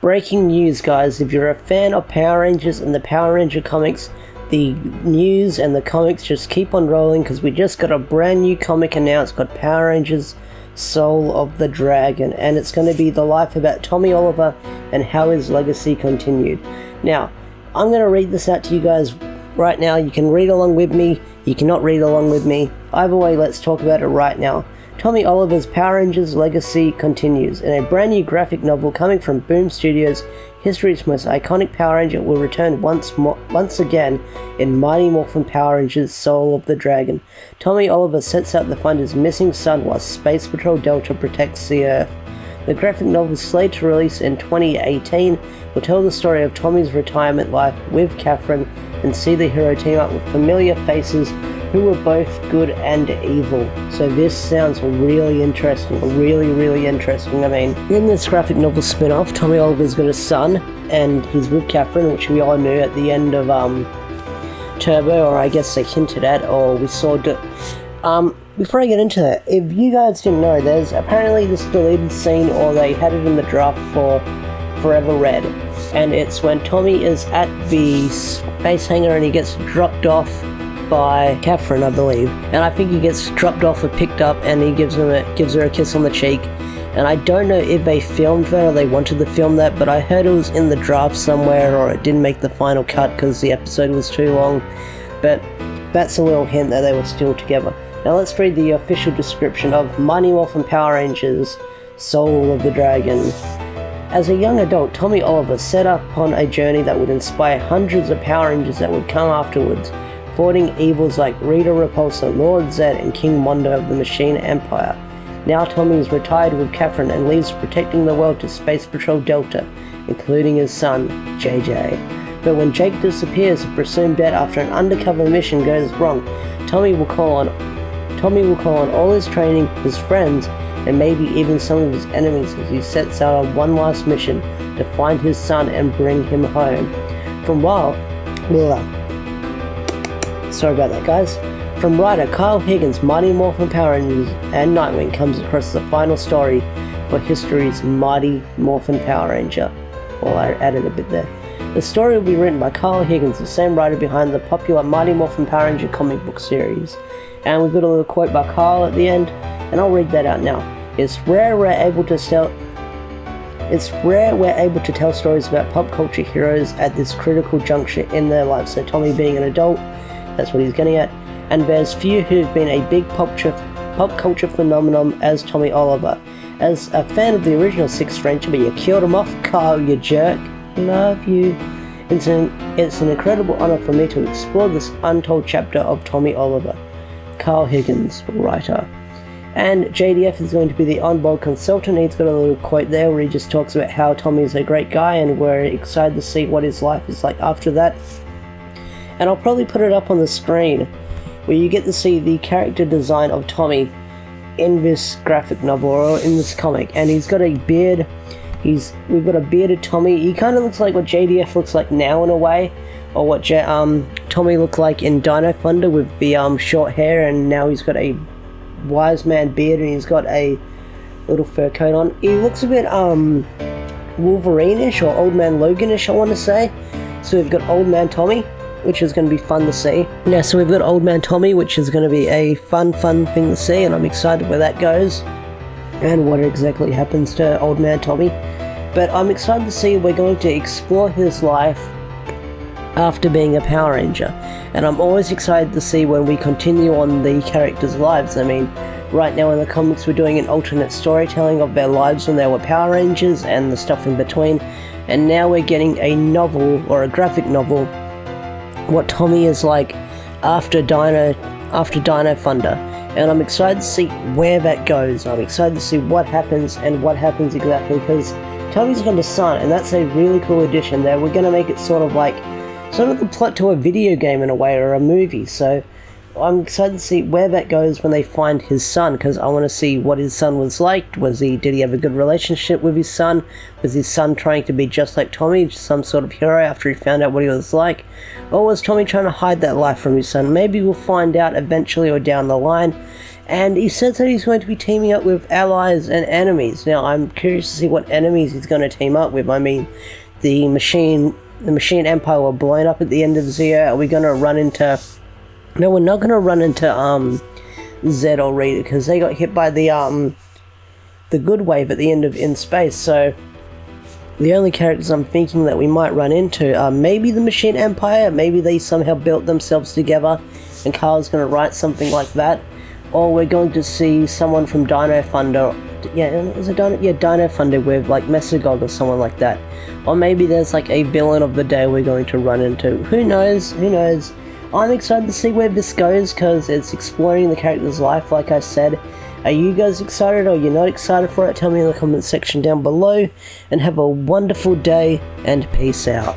Breaking news, guys. If you're a fan of Power Rangers and the Power Ranger comics, the news and the comics just keep on rolling because we just got a brand new comic announced called Power Rangers Soul of the Dragon, and it's going to be the life about Tommy Oliver and how his legacy continued. Now, I'm going to read this out to you guys right now. You can read along with me, you cannot read along with me. Either way, let's talk about it right now. Tommy Oliver's Power Rangers legacy continues. In a brand new graphic novel coming from Boom Studios, history's most iconic Power Ranger will return once again in Mighty Morphin Power Rangers Soul of the Dragon. Tommy Oliver sets out to find his missing son while Space Patrol Delta protects the Earth. The graphic novel, slated to release in 2018, will tell the story of Tommy's retirement life with Katherine and see the hero team up with familiar faces who were both good and evil. So this sounds really interesting, really interesting. I mean, in this graphic novel spin-off, Tommy Oliver's got a son, and he's with Katherine, which we all knew at the end of Turbo, or I guess they hinted at, or we saw it. Before I get into that, if you guys didn't know, there's apparently this deleted scene, or they had it in the draft for Forever Red, and it's when Tommy is at the space hangar and he gets dropped off by Katherine, I believe, and I think he gets dropped off or picked up, and he gives her a kiss on the cheek. And I don't know if they filmed that or they wanted to film that, but I heard it was in the draft somewhere, or it didn't make the final cut because the episode was too long. But that's a little hint that they were still together. Now let's read the official description of Mighty Morphin Power Rangers Soul of the Dragon. As a young adult, Tommy Oliver set upon a journey that would inspire hundreds of Power Rangers that would come afterwards, thwarting evils like Rita Repulsa, Lord Zedd, and King Mondo of the Machine Empire. Now Tommy is retired with Katherine and leaves protecting the world to Space Patrol Delta, including his son, JJ. But when Jake disappears and presumed dead after an undercover mission goes wrong, Tommy will call on all his training, his friends, and maybe even some of his enemies as he sets out on one last mission to find his son and bring him home. Sorry about that, guys. From writer Kyle Higgins, Mighty Morphin Power Rangers and Nightwing comes across the final story for history's Mighty Morphin Power Ranger. Well, I added a bit there. The story will be written by Kyle Higgins, the same writer behind the popular Mighty Morphin Power Ranger comic book series. And we've got a little quote by Kyle at the end, and I'll read that out now. It's rare we're able to tell stories about pop culture heroes at this critical juncture in their lives. So Tommy being an adult, that's what he's getting at. And there's few who've been a big pop culture phenomenon as Tommy Oliver. As a fan of the original Sixth Ranger, but you killed him off, Kyle, you jerk. Love you. It's an incredible honor for me to explore this untold chapter of Tommy Oliver. Kyle Higgins, writer. And JDF is going to be the on-board consultant. He's got a little quote there where he just talks about how Tommy's a great guy and we're excited to see what his life is like after that. And I'll probably put it up on the screen where you get to see the character design of Tommy in this graphic novel or in this comic. And he's got a beard. We've got a bearded Tommy. He kind of looks like what JDF looks like now in a way, or what Tommy looked like in Dino Thunder with the short hair, and now he's got a wise man beard and he's got a little fur coat on. He looks a bit Wolverine-ish or Old Man Logan-ish, I want to say. So we've got Old Man Tommy, which is going to be fun to see. Yeah, so we've got Old Man Tommy, which is going to be a fun thing to see, and I'm excited where that goes and what exactly happens to Old Man Tommy. But I'm excited to see we're going to explore his life after being a Power Ranger, and I'm always excited to see when we continue on the characters' lives. I mean, right now in the comics we're doing an alternate storytelling of their lives when they were Power Rangers and the stuff in between, and now we're getting a novel, or a graphic novel, what Tommy is like after Dino Thunder, and I'm excited to see where that goes. I'm excited to see what happens and what happens exactly, because Tommy's got a son, and that's a really cool addition there. We're going to make it sort of the plot to a video game in a way, or a movie, so I'm excited to see where that goes when they find his son, because I want to see what his son was like. Did he have a good relationship with his son? Was his son trying to be just like Tommy, some sort of hero after he found out what he was like? Or was Tommy trying to hide that life from his son? Maybe we'll find out eventually or down the line. And he says that he's going to be teaming up with allies and enemies. Now, I'm curious to see what enemies he's going to team up with. I mean, the Machine Empire were blown up at the end of Zero. Are we going to run into... No, we're not going to run into Zedd or Rita, because they got hit by the good wave at the end of In Space. So the only characters I'm thinking that we might run into are maybe the Machine Empire. Maybe they somehow built themselves together and Kyle's going to write something like that. Or we're going to see someone from Dino Thunder. Yeah, is it Dino? Yeah, Dino Thunder with like Mesogog or someone like that. Or maybe there's like a villain of the day we're going to run into. Who knows? Who knows? I'm excited to see where this goes, because it's exploring the character's life, like I said. Are you guys excited, or are you not excited for it? Tell me in the comment section down below, and have a wonderful day, and peace out.